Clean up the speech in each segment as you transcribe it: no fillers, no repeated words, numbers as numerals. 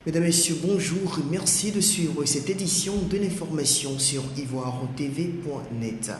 Mesdames et messieurs, bonjour et merci de suivre cette édition de l'information sur ivoiretv.net.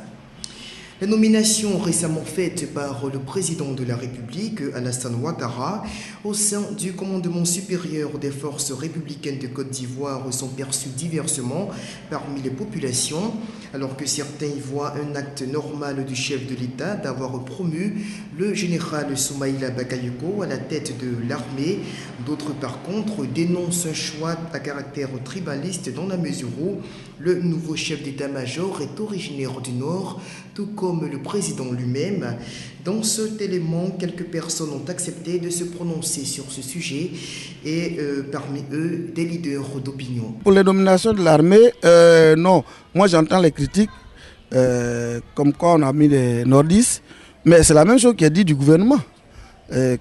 La nomination récemment faite par le président de la République, Alassane Ouattara, au sein du commandement supérieur des forces républicaines de Côte d'Ivoire sont perçues diversement parmi les populations, alors que certains y voient un acte normal du chef de l'État d'avoir promu le général Soumaïla Bakayoko à la tête de l'armée. D'autres, par contre, dénoncent un choix à caractère tribaliste dans la mesure où le nouveau chef d'état-major est originaire du Nord, tout comme le président lui-même. Dans cet élément, quelques personnes ont accepté de se prononcer sur ce sujet et parmi eux, des leaders d'opinion. Pour les nominations de l'armée, non. Moi j'entends les critiques comme quoi on a mis les nordistes, mais c'est la même chose qui est dit du gouvernement.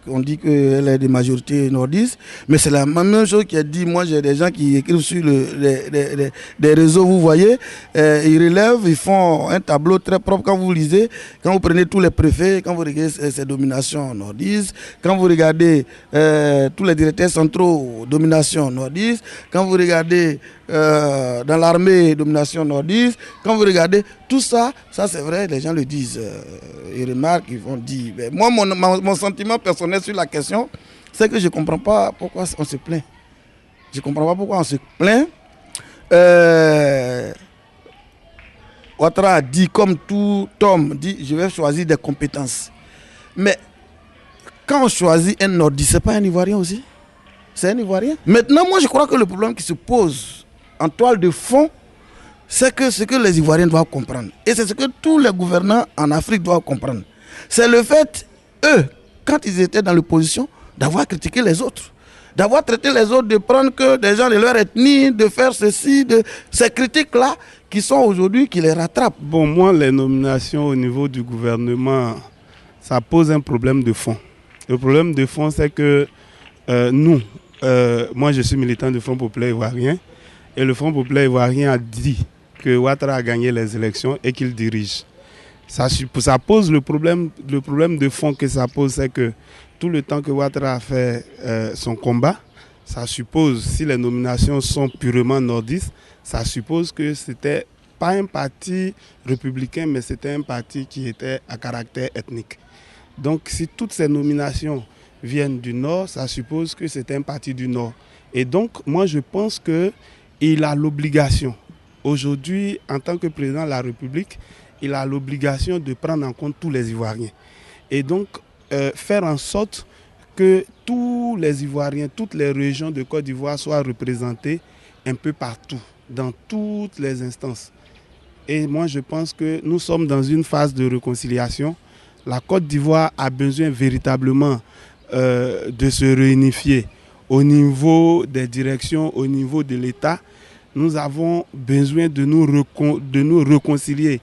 On dit qu'elle est des majorités nordistes, mais c'est la même chose qui est dit. Moi j'ai des gens qui écrivent sur des réseaux, vous voyez, ils relèvent, ils font un tableau très propre. Quand vous lisez, quand vous prenez tous les préfets, quand vous regardez ces dominations nordistes, quand vous regardez tous les directeurs centraux, domination nordiste, quand vous regardez dans l'armée, domination nordiste, quand vous regardez tout ça, ça c'est vrai, les gens le disent, ils remarquent, ils vont dire. Mais moi, mon sentiment personnel sur la question, c'est que je ne comprends pas pourquoi on se plaint. Je ne comprends pas pourquoi on se plaint. Ouattara a dit, comme tout homme, dit, je vais choisir des compétences. Mais quand on choisit un nordiste, ce n'est pas un Ivoirien aussi? C'est un Ivoirien. Maintenant, moi, je crois que le problème qui se pose en toile de fond, c'est que ce que les Ivoiriens doivent comprendre, et c'est ce que tous les gouvernants en Afrique doivent comprendre, c'est le fait, eux, quand ils étaient dans l'opposition, d'avoir critiqué les autres, d'avoir traité les autres, de prendre que des gens de leur ethnie, de faire ceci, de ces critiques-là qui sont aujourd'hui, qui les rattrapent. Bon, moi, les nominations au niveau du gouvernement, ça pose un problème de fond. Le problème de fond, c'est que moi, je suis militant du Front populaire ivoirien, et le Front populaire ivoirien a dit que Ouattara a gagné les élections et qu'il dirige. Ça pose le problème de fond que ça pose, c'est que tout le temps que Ouattara a fait son combat, ça suppose, si les nominations sont purement nordistes, ça suppose que c'était pas un parti républicain, mais c'était un parti qui était à caractère ethnique. Donc si toutes ces nominations viennent du Nord, ça suppose que c'est un parti du Nord. Et donc moi je pense qu'il a l'obligation, aujourd'hui, en tant que président de la République, il a l'obligation de prendre en compte tous les Ivoiriens. Et donc, faire en sorte que tous les Ivoiriens, toutes les régions de Côte d'Ivoire soient représentées un peu partout, dans toutes les instances. Et moi, je pense que nous sommes dans une phase de réconciliation. La Côte d'Ivoire a besoin véritablement de se réunifier au niveau des directions, au niveau de l'État. Nous avons besoin de nous réconcilier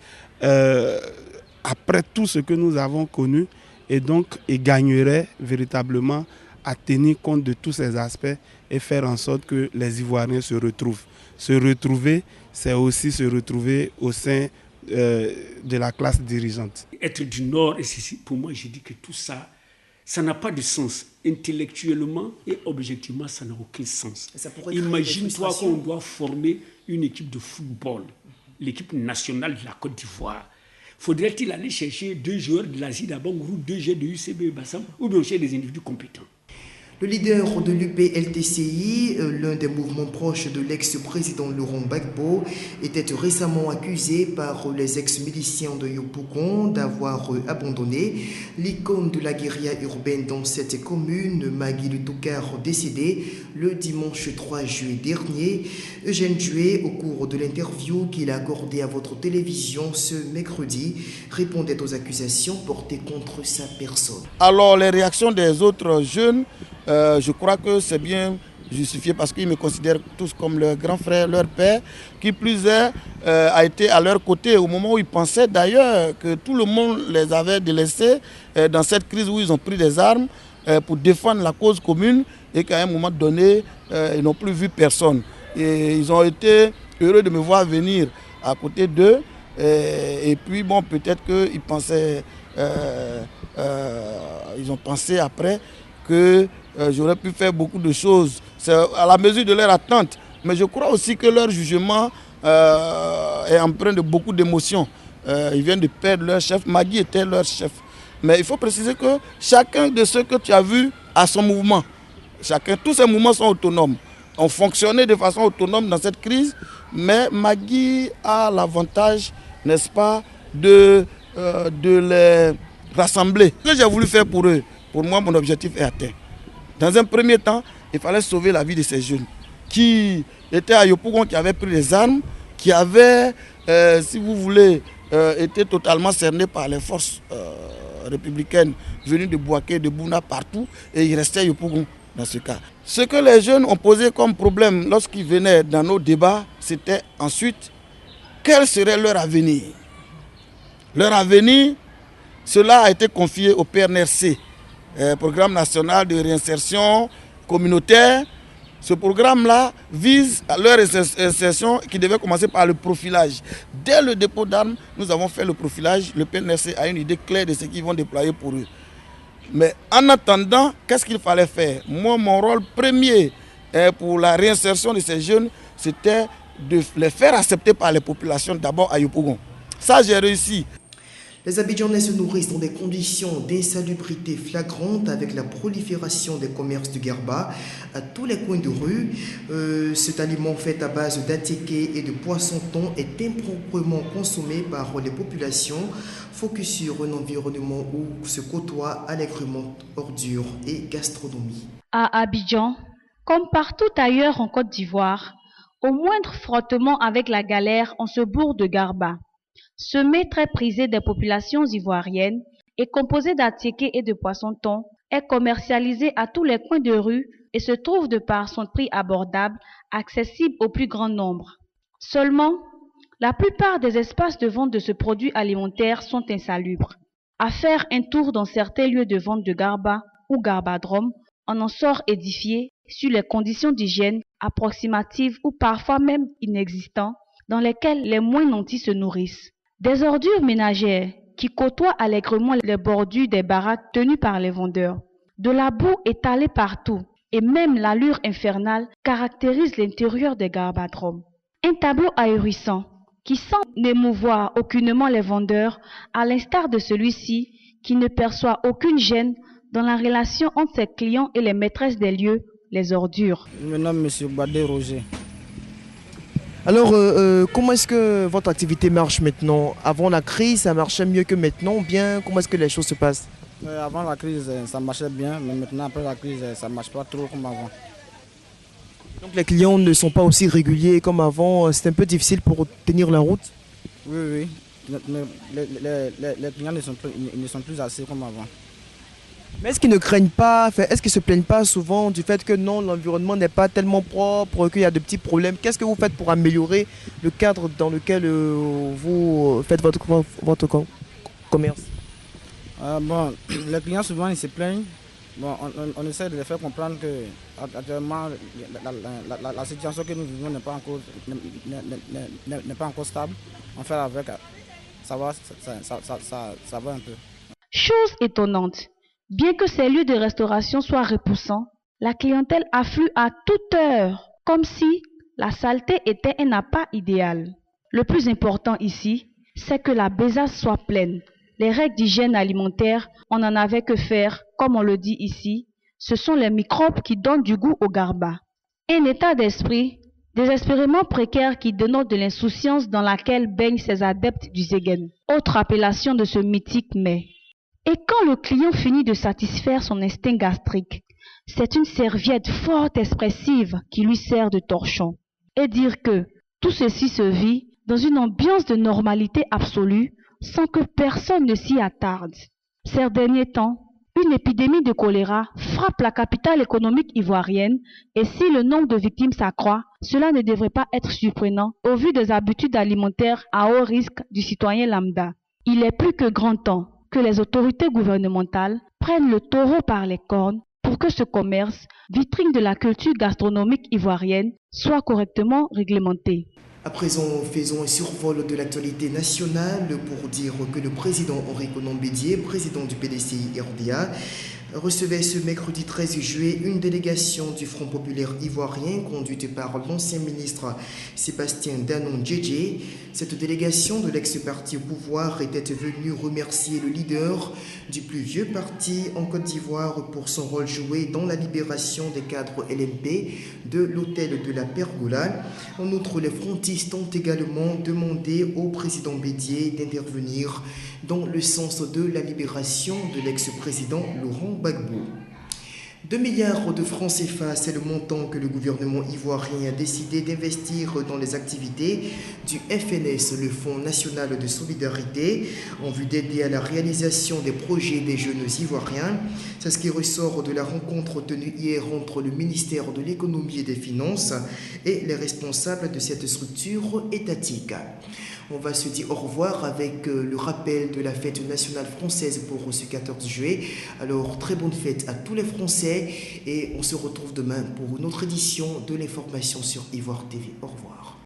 après tout ce que nous avons connu, et donc il gagnerait véritablement à tenir compte de tous ces aspects et faire en sorte que les Ivoiriens se retrouvent. Se retrouver, c'est aussi se retrouver au sein de la classe dirigeante. Être du Nord, et pour moi, je dis que tout ça, ça n'a pas de sens. Intellectuellement et objectivement, ça n'a aucun sens. Imagine-toi qu'on doit former une équipe de football, l'équipe nationale de la Côte d'Ivoire. Faudrait-il aller chercher 2 joueurs de l'Asie d'abord ou 2 joueurs de UCB Bassam, ou bien chercher des individus compétents? Le leader de l'UPLTCI, l'un des mouvements proches de l'ex-président Laurent Gbagbo, était récemment accusé par les ex-miliciens de Yopougon d'avoir abandonné l'icône de la guérilla urbaine dans cette commune, Magui Lutoukar, décédé le dimanche 3 juillet dernier. Eugène Dué, au cours de l'interview qu'il a accordée à votre télévision ce mercredi, répondait aux accusations portées contre sa personne. Alors les réactions des autres jeunes, je crois que c'est bien justifié parce qu'ils me considèrent tous comme leur grand frère, leur père, qui plus est a été à leur côté au moment où ils pensaient d'ailleurs que tout le monde les avait délaissés dans cette crise où ils ont pris des armes pour défendre la cause commune et qu'à un moment donné, ils n'ont plus vu personne. Et ils ont été heureux de me voir venir à côté d'eux et puis bon, peut-être qu'ils pensaient, ils ont pensé après que j'aurais pu faire beaucoup de choses c'est à la mesure de leur attente. Mais je crois aussi que leur jugement est empreint de beaucoup d'émotions. Ils viennent de perdre leur chef. Magui était leur chef. Mais il faut préciser que chacun de ceux que tu as vus a son mouvement. Tous ces mouvements sont autonomes. On fonctionnait de façon autonome dans cette crise. Mais Magui a l'avantage, n'est-ce pas, de les rassembler. Ce que j'ai voulu faire pour eux, pour moi, mon objectif est atteint. Dans un premier temps, il fallait sauver la vie de ces jeunes qui étaient à Yopougon, qui avaient pris les armes, qui avaient, si vous voulez, été totalement cernés par les forces républicaines venues de Bouaké, de Bouna, partout, et ils restaient à Yopougon dans ce cas. Ce que les jeunes ont posé comme problème lorsqu'ils venaient dans nos débats, c'était ensuite quel serait leur avenir. Leur avenir, cela a été confié au PNRC, Programme national de réinsertion communautaire. Ce programme-là vise à leur insertion qui devait commencer par le profilage. Dès le dépôt d'armes, nous avons fait le profilage. Le PNRC a une idée claire de ce qu'ils vont déployer pour eux. Mais en attendant, qu'est-ce qu'il fallait faire? Moi, mon rôle premier pour la réinsertion de ces jeunes, c'était de les faire accepter par les populations, d'abord à Yopougon. Ça, j'ai réussi. Les Abidjanais se nourrissent dans des conditions d'insalubrité flagrantes avec la prolifération des commerces du Garba à tous les coins de rue. Cet aliment fait à base d'attiqué et de poisson-thon est improprement consommé par les populations. Focus sur un environnement où se côtoient allègrement ordures et gastronomie. À Abidjan, comme partout ailleurs en Côte d'Ivoire, au moindre frottement avec la galère, on se bourre de Garba. Ce mets très prisé des populations ivoiriennes et composé d'attiqué et de poisson-thon est commercialisé à tous les coins de rue et se trouve de par son prix abordable, accessible au plus grand nombre. Seulement, la plupart des espaces de vente de ce produit alimentaire sont insalubres. À faire un tour dans certains lieux de vente de Garba ou Garbadrome, on en sort édifié sur les conditions d'hygiène approximatives ou parfois même inexistantes dans lesquelles les moins nantis se nourrissent. Des ordures ménagères qui côtoient allègrement les bordures des baraques tenues par les vendeurs. De la boue étalée partout et même l'allure infernale caractérise l'intérieur des Garbadromes. Un tableau ahurissant qui semble n'émouvoir aucunement les vendeurs, à l'instar de celui-ci qui ne perçoit aucune gêne dans la relation entre ses clients et les maîtresses des lieux, les ordures. Je me nomme M. Badé Roger. Alors, comment est-ce que votre activité marche maintenant? Avant la crise, ça marchait mieux que maintenant, ou bien comment est-ce que les choses se passent? Avant la crise, ça marchait bien, mais maintenant, après la crise, ça ne marche pas trop comme avant. Donc les clients ne sont pas aussi réguliers comme avant, c'est un peu difficile pour tenir la route? Oui. Les clients ne sont plus assez comme avant. Mais est-ce qu'ils ne craignent pas, est-ce qu'ils ne se plaignent pas souvent du fait que non, l'environnement n'est pas tellement propre, qu'il y a de petits problèmes? Qu'est-ce que vous faites pour améliorer le cadre dans lequel vous faites votre commerce? Bon, les clients souvent ils se plaignent. Bon, on essaie de les faire comprendre que actuellement la situation que nous vivons n'est pas encore stable. On fait avec, ça va un peu. Chose étonnante. Bien que ces lieux de restauration soient repoussants, la clientèle afflue à toute heure, comme si la saleté était un appât idéal. Le plus important ici, c'est que la besace soit pleine. Les règles d'hygiène alimentaire, on n'en avait que faire, comme on le dit ici, ce sont les microbes qui donnent du goût au garba. Un état d'esprit désespérément précaire qui dénote de l'insouciance dans laquelle baignent ces adeptes du Zegen, autre appellation de ce mythique mets. Et quand le client finit de satisfaire son instinct gastrique, c'est une serviette fort expressive qui lui sert de torchon. Et dire que tout ceci se vit dans une ambiance de normalité absolue sans que personne ne s'y attarde. Ces derniers temps, une épidémie de choléra frappe la capitale économique ivoirienne et si le nombre de victimes s'accroît, cela ne devrait pas être surprenant au vu des habitudes alimentaires à haut risque du citoyen lambda. Il est plus que grand temps que les autorités gouvernementales prennent le taureau par les cornes pour que ce commerce, vitrine de la culture gastronomique ivoirienne, soit correctement réglementé. À présent, faisons un survol de l'actualité nationale pour dire que le président Henri Konan Bédié, président du PDCI RDA, recevait ce mercredi 13 juillet une délégation du Front populaire ivoirien conduite par l'ancien ministre Sébastien Danon Djedje. Cette délégation de l'ex-parti au pouvoir était venue remercier le leader du plus vieux parti en Côte d'Ivoire pour son rôle joué dans la libération des cadres LMP de l'hôtel de la Pergola. En outre, les frontistes ont également demandé au président Bédié d'intervenir dans le sens de la libération de l'ex-président Laurent Gbagbo. 2 milliards de francs CFA, c'est le montant que le gouvernement ivoirien a décidé d'investir dans les activités du FNS, le Fonds national de solidarité, en vue d'aider à la réalisation des projets des jeunes ivoiriens. C'est ce qui ressort de la rencontre tenue hier entre le ministère de l'économie et des finances et les responsables de cette structure étatique. On va se dire au revoir avec le rappel de la fête nationale française pour ce 14 juillet. Alors, très bonne fête à tous les Français et on se retrouve demain pour une autre édition de l'information sur Ivoire TV. Au revoir.